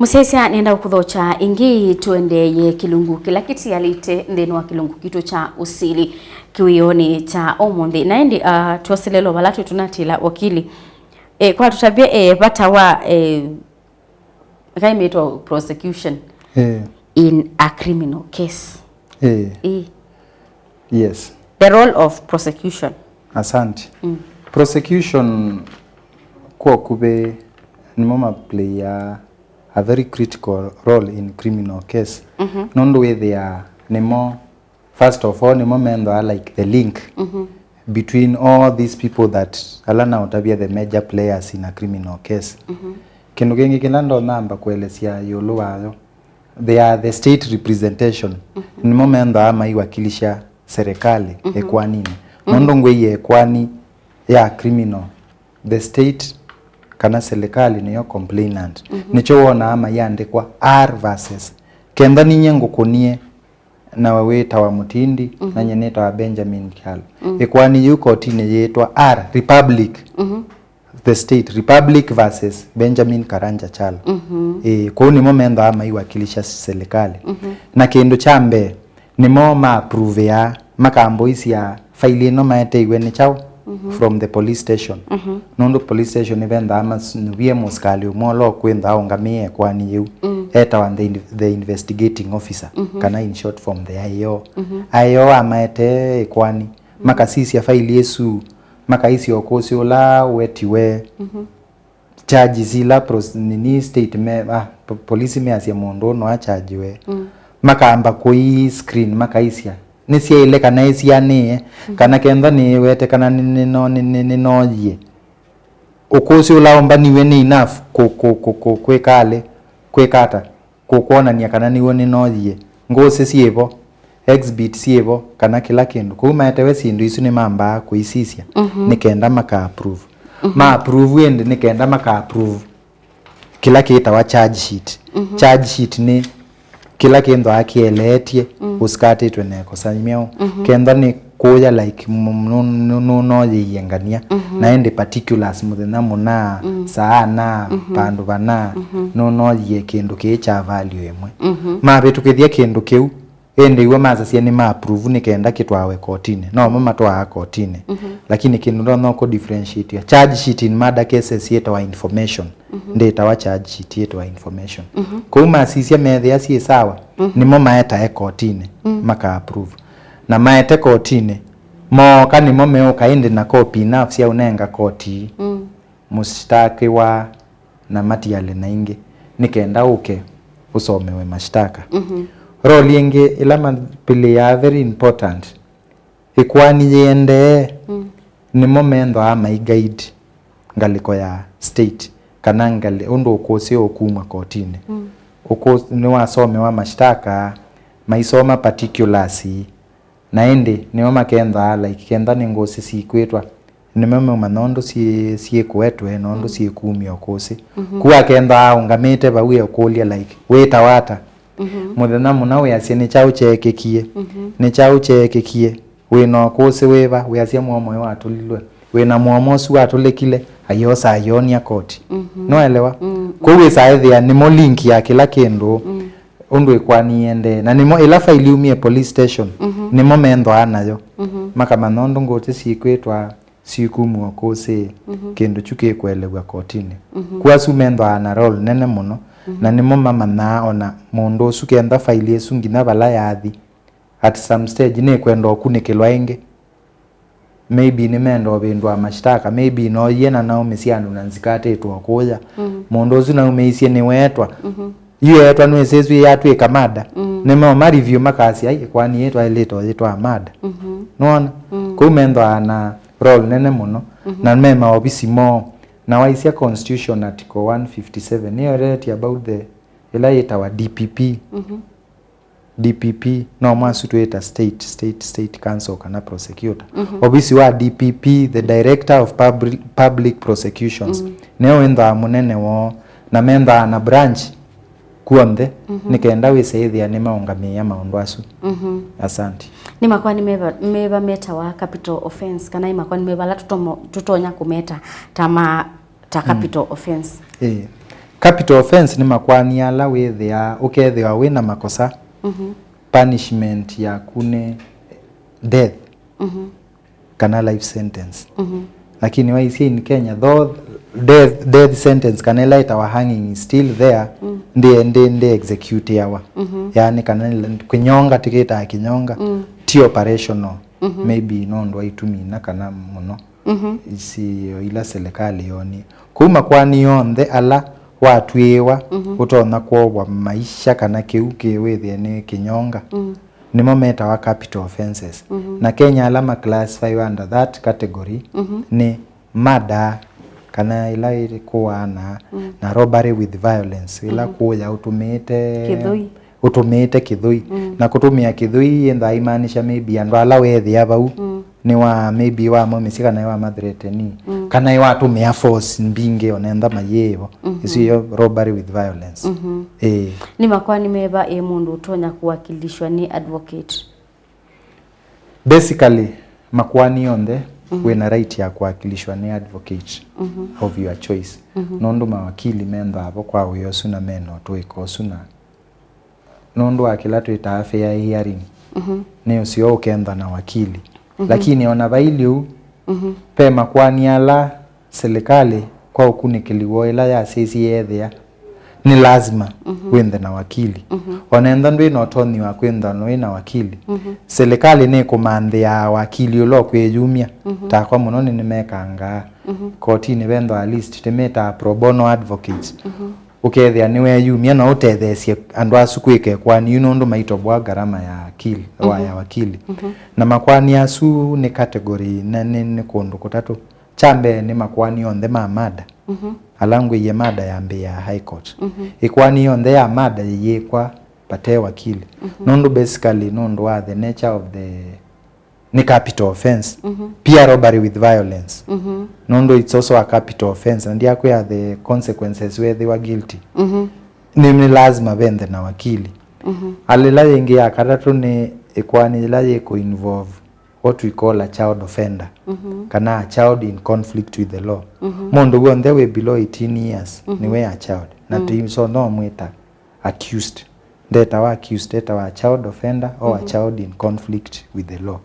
Musesia nenda kuthocha ingi tuendeye kilungu kila kiti yalite ndeno wa kilungu kitu cha Usili kiwioni cha omundi naendi tuwasilelo balatu tunatila wakili kwa tutabia batawa kaimeto prosecution in a criminal case. Yes. The role of prosecution. Asante. Prosecution kwa kube nimoma play a very critical role in criminal case. Nondo way they are nemo first of all nemo mendo are like the link between all these people that alana utabia the major players in a criminal case. Kendo gengi kinando namba kuelesia yolo wayo. They are the state representation. Nemo mendo ama iwakilisha serikali ekwanini. Nondo ngwe ekwani ya criminal. The state kana serikali niyo complainant. Nicho wona ama yandikwa R versus kenda ninyengo konie na waweta wa Mutindi na nyeneta wa Benjamin Kyalo. Ekwani yuko tine yetwa R Republic. The state Republic versus Benjamin Karanja Chalo. Kwa ni momento ama iwakilisha serikali. Na kendo chambe ni ma approve ya makambo isi ya faili no maete iwe ni chao from the police station. Nondo police station evenda ama nuwie muskali umolo kwenda ongamie kwani yu eta wa the investigating officer kana in short from the IO. IO amaete kwani makasisi ya faili yesu makaisi okosi ola wetiwe charges ila nini state police me asia mondo no achajiwe makamba kui screen makaisia nisia ile kana isia ni kana kenda ni wete kana no ye okosi ola omba niwe ni enough kwekale kwekata kuona ni kana niwe ni no ye ngose siebo exhibit siebo kana kila kindu kuma etewe sindu isu ni mamba kuisisia nikenda maka approve ma approve ende nikenda maka approve kila kita wa charge sheet charge sheet ni kila kindu akieletie uskate twene kosanyimeo kenda ni kuya like no yengania na ende particulars muthena muna sana pandu bana no ye kindu kicha value emwe ma betu kithia kindu kiu ende iwe maza cia ni ma approve ni kenda kitwawe kotine no mama twa kotine lakini kindu no ko differentiate charge sheet in murder cases yeta wa information data wa charge sheet yeta wa information kuma sisia methe asie sawa ni mo maeta kotine maka approve na maeta kotine mo kani mo meoka ende na copy nafsi ya unenga koti mustaki wa na matiale na inge nikenda usomewe mashtaka role yenge ilama pili ya very important ikwani yende ni momento ama guide ngaliko ya state kanangali undo ukosi okuma kotine ukosi ni wasome wa mashtaka maisoma particulars naende ni mama kenda like kenda ni ngosi si kwetwa ni mama manondo si kwetwe nondo si kumi okosi kuwa kenda ungamete bawe okolia like weta wata muthena munawe asie ni chao chekekie ni chao chekekie we no kose weva we asie mwomo wa tulilwe we na mwomo su atulekile ayosa ayonia koti no elewa ko we saithia ni mo link ya kila kendo undwe kwani ende na ni mo ila file umie police station ni mo mendo anayo maka manondo ngote sikwetwa sikumu kose kendo chuke kwelewa kotini kwa su mendo ana role nene muno na ni mo mama na ona mondo sukenda file yesu ngina bala yathi at some stage ne kwenda okunekelwa enge maybe ni mendo bindwa mashtaka maybe no yena na umesiano nanzikate to okoya mondo zuna umeisie ni wetwa yetwa no esesu yatu ekamada ne mo review makasi ai kwani yetwa ileto yetwa amada nona ko mendo ana role nene muno na mema obisi mo na waisia constitution article 157 ni rate about the elaita wa DPP DPP no masu tueta state council kana prosecutor obisi wa DPP the director of public prosecutions neo enda munene wo na menda na branch kuonde nikaenda weseithia ni maungamia maundwasu asante ni Makoani meba meta wa capital offense kana Makoani meba la tutonya kumeta ta capital offense capital offense ni makwani ala wethia ukethia wina makosa punishment ya kune death kana life sentence lakini waisi in Kenya though death sentence kana light our hanging is still there ndi execute yawa yani kana kunyonga tiketa kinyonga ti operational maybe no ndo itumina kana muno isi ila serikali yoni kuma kwani yonde ala watwiwa utona kwa maisha kana kiuke wethia ni kinyonga nimo meta wa capital offenses na Kenya alama classify under that category ni murder kana ila ilikuwa na robbery with violence ila kuya utumite kidhui na kutumia kidhui enda imaanisha maybe andu ala wethia bau ni wa maybe wa momisika na wa madreteni kana wa tumia force mbinge onenda mayevo isiyo robbery with violence ni makwani meba mundu utonya kuwakilishwa ni advocate basically makwani yonde wena right ya kuwakilishwa ni advocate of your choice nondo mawakili menda hapo kwa uyosu na meno tuikosuna nondo akila tuita fair hearing ni usio ukenda na wakili lakini ona value pe makwani ala serikali kwa ukunikiliwo ila ya sisi yethia ni lazima wende na wakili onenda ndwe notoni wa kwenda no na wakili serikali ni kumandhia wakili ulo kwejumia ta kwa muno ni mekanga koti ni wendo at least temeta pro bono advocates ukethia niwe yumia na utethesie andu asukwike kwani ndo maito bwa garama ya akili ya wakili na makwani asu ni category na ni kundu kutatu chambe ni makwani on the mada alangu ye mada ya mbia high court ikwani on the mada ye kwa pate wakili nondo basically nondo are the nature of the ni capital offense pia robbery with violence nondo it's also a capital offense and yako ya the consequences where they were guilty ni lazima vende na wakili alila yengi ya katatu ni ikwani ila ye ko involve what we call a child offender kana a child in conflict with the law mondo wonde we below 18 years ni we a child na team so no mwita accused data wa accused data wa child offender or a child in conflict with the law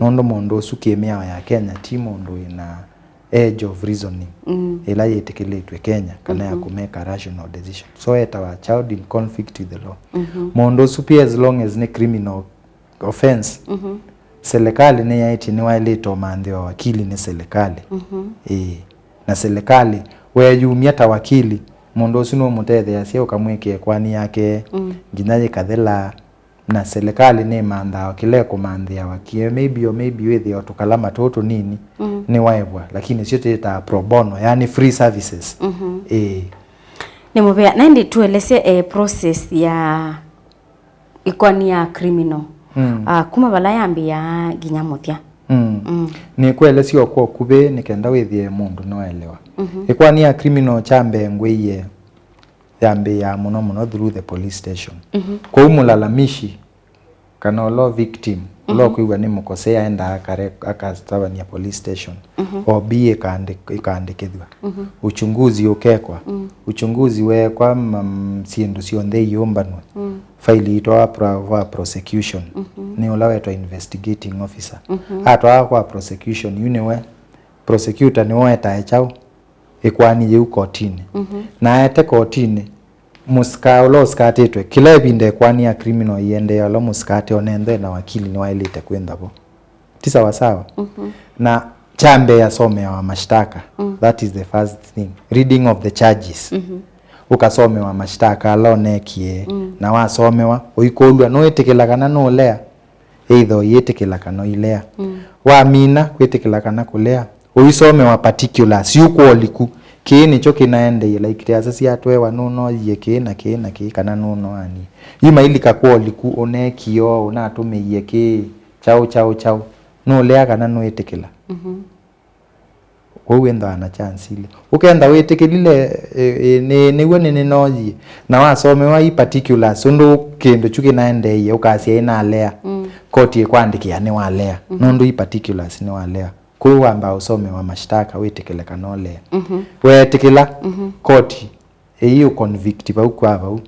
nondo mondo sukemea ya Kenya timondo ina age of reasoning ila yetekeletwe Kenya kana ya kumeka rational decision so eta wa child in conflict with the law mondo supi as long as ni criminal offense serikali ni yaiti ni wailito mandhio wakili ni serikali na serikali we yumia ta wakili mondo sino mutethea sia ukamweke kwani yake nginaje kathela na serikali ni manda wakile kumandhia wakie maybe wethi otukalama toto nini ni waibwa lakini sio teta pro bono yani free services ni mubea nandi tueleze process ya ikwani ya criminal kuma balayambi ya ginyamuthia ni kuelesio kwa kube nikenda wethie mundu no elewa ikwani ya criminal chambe ngweye yambe ya muno through the police station kwa umulalamishi kana lo victim lo kuiwa ni mukosea enda akastawa ni police station obie kaandikithwa uchunguzi ukekwa uchunguzi we kwa siendo sionde yombanwe faili itoa prosecution ni ulawetwa investigating officer atwa kwa prosecution uniwe prosecutor ni weta echao ikwani je ukotini na ete kotini muska ulo skatetwe kila binde kwani ya criminal yende yalo muskate onende na wakili ni wailite kwenda bo tisa wasawa na chambe ya some ya mashtaka that is the first thing reading of the charges ukasome wa mashtaka alonekie na wasomewa uikolwa no etekela kana no lea either yetekela kana ilea wa mina kwetekela kana kulea uisome wa particulars yuko oliku kini cho kinaende like tiasasi atwewa no yeke na ke kana no ani yima ilika kwa oliku onekio unatume yeke chao no lea kana no etekela wenda na chance ile ukenda wetekelile ni wone noji na wasome wa i particulars ndo kendo chuki naende ye ukasia ina lea koti kwandikia ni walea ndo i particulars ni walea kwa amba usome wa mashtaka wetekeleka no lea wetekela koti hiyo convict bau kwa bau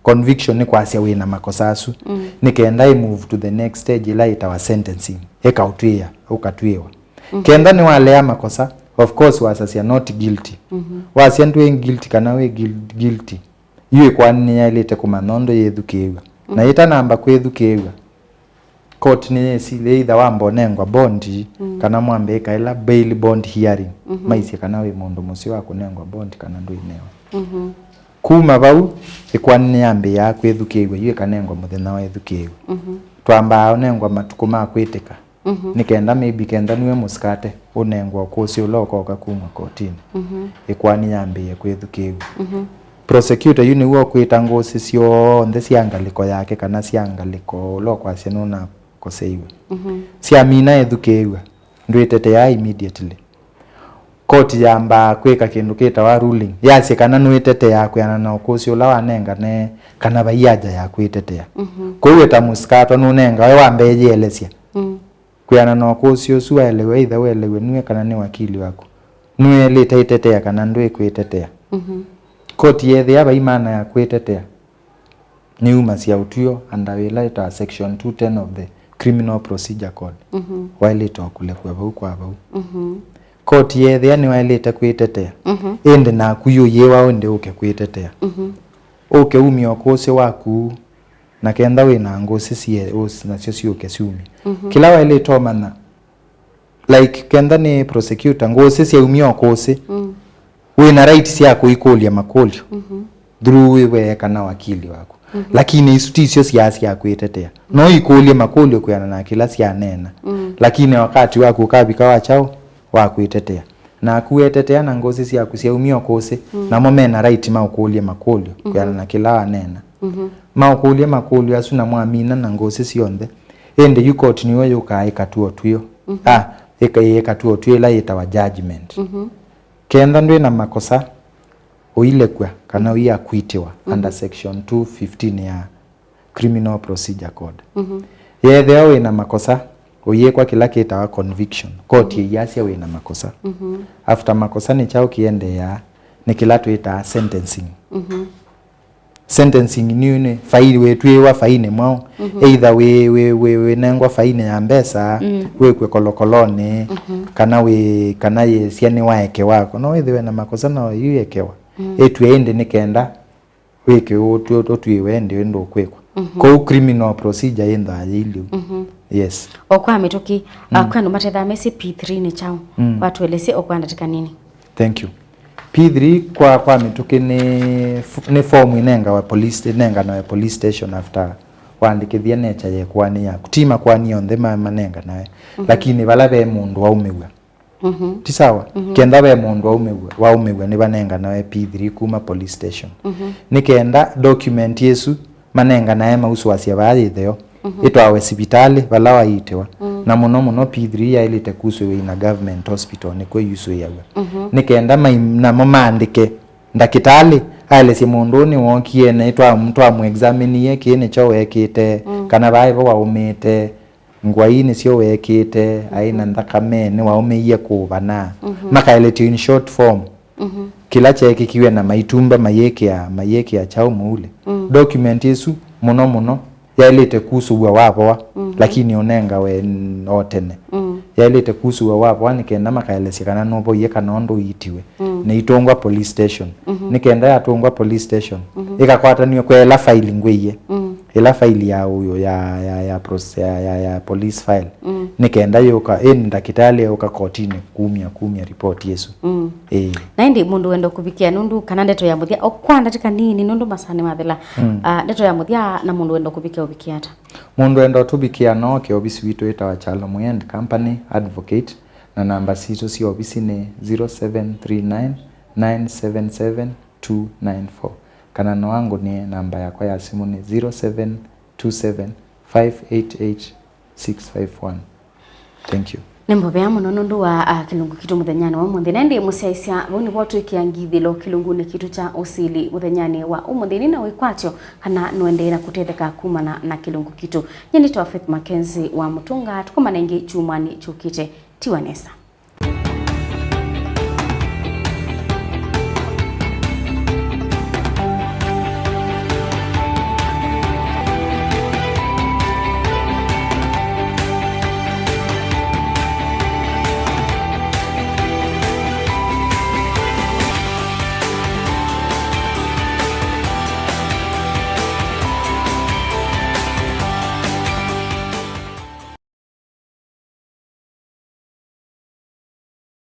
conviction ni kwasia wina makosa asu nikenda I move to the next stage ila itawa sentencing ekautwia ukatwiwa kenda ni wale makosa of course wasasia not guilty wasia ndwe guilty kana we guilty iwe kwani yalete kumanondo yethukiwa na ita namba kwethukiwa court ni sile either wambonengwa bondi kana mwambe kaila bail bond hearing maisi kana we mundu musi wako nengwa bondi kana ndo inewa kuma bau ikwani yambe ya kwethukiwa iwe kanengwa muthena wa ethukiwa twamba onengwa matuko ma kweteka nikenda maybe kenda niwe muskate unengwa kosi uloko kakuma kotini ikwani yambe ya kwethukiwa prosecutor yuni uo kwita ngosi sio nde siangaliko yake kana siangaliko loko asenuna koseiwe siamina ethukiwa ndwitetea immediately court yamba kweka kindu kita wa ruling yase kana nwitetea kuyana na kosi ula wanenga ne kana bayaja ya kwitetea kuweta muskato nunenga we wambeje elesia kuyana na kosi osua elewe either we elewe nwe kana ni wakili wako nwe leta itetea kana ndwe kwitetea court yethe aba imana ya kwitetea ni uma cia utio under later section 210 of the Criminal Procedure Code while it okule kwa bau court yethe ni while it kwitetea ende na kuyo yewa onde uke kwitetea uke umi okose waku na kenda we na ngosi sie os na sio uke siumi kila while it omana like kenda ni prosecutor ngosi sie umi okose we na right sia kuikolia makolio through we kana wakili wako lakini isutisio siasi ya kwitetea no ikolie makolio kuyana na kila sia nena lakini wakati wako kabika wachao wakwitetea na kuetetea na ngozi sia kusiaumio kose na momena right ma ukolie makolio kuyana na kila nena ma ukolie makolio asuna mwamina na ngozi sionde ende yuko tiniwe yuka ikatuo tuyo ikatuo tuyo la itawa judgment kenda ndwe na makosa oile kwa kana uya kuitiwa under section 215 ya Criminal Procedure Code yethe we na makosa oye kwa kila kita conviction court yasia we na makosa after makosa ni chao kiende ya ni kila tuita sentencing sentencing ni faili wetu wa faini mwao either we nengwa faini ya mbesa we kwe kolokolone kana we kana ye siani waeke wako no we na makosa na yuekewa etu ende nikenda weke otu wende wendo kwekwa kwa criminal procedure yenda ayili yes okwa mitoki kwanu matetha mesi P3 ni chao watu elese okwa ndatika nini thank you P3 kwa mitoki ni form inenga wa police inenga na police station after wandikithia necha ye kwani ya kutima kwani on the manenga nawe lakini balabe mundu waumewa tisawa kenda be mundu waumewa ni banenga nawe P3 kuma police station nikenda document yesu manenga naye mausu wasia baadhi theo itwawe hospitali balawa itewa na muno P3 ya ilite kuswe ina government hospital ni kwa yusu yawe nikenda na mamandike ndakitali ale si mundu ni wokie na itwa mtu amu examine ye kine cho wekite kana bae bo waumite ngwaini sio wekite aina ndakame ni waumeiye kubana makailete in short form kila cheki kiwe na maitumba mayeke ya chao muule document yesu muno yailete kusuwa wapo lakini onenga we otene yailete kusuwa wapo nikenda makaelesi kana nobo ye kana ondo yitiwe ne itongwa police station nikenda yatongwa police station ikakwata niyo kwela file ngweye ila file ya uyo ya process ya police file nikenda yoka ndakitali yoka kotini kumia report yesu na ndi mundu wendo kubikia nundu kana ndeto ya muthia okwanda tika nini nundu masane mathela ndeto ya muthia na mundu wendo kubikia ubikiata mundu wendo tubikia no ke obisi witu itawa Chalo Muyend Company Advocate na namba sito si obisi ni 0739977294 kana no wangu ni namba yako ya simu ni 0727588651 thank you Nembo bya muno nundu wa kilungu kitu muthenyani wa umuthi nendi musaisia buni botu ikiangithilo kilungu ni kitu cha Usili muthenyani wa umuthi na wikwatyo kana nwende na kutetheka kumana na kilungu kitu nyeni to Faith Mackenzie wa Mutunga tukomana ingi chumani chukite tiwanesa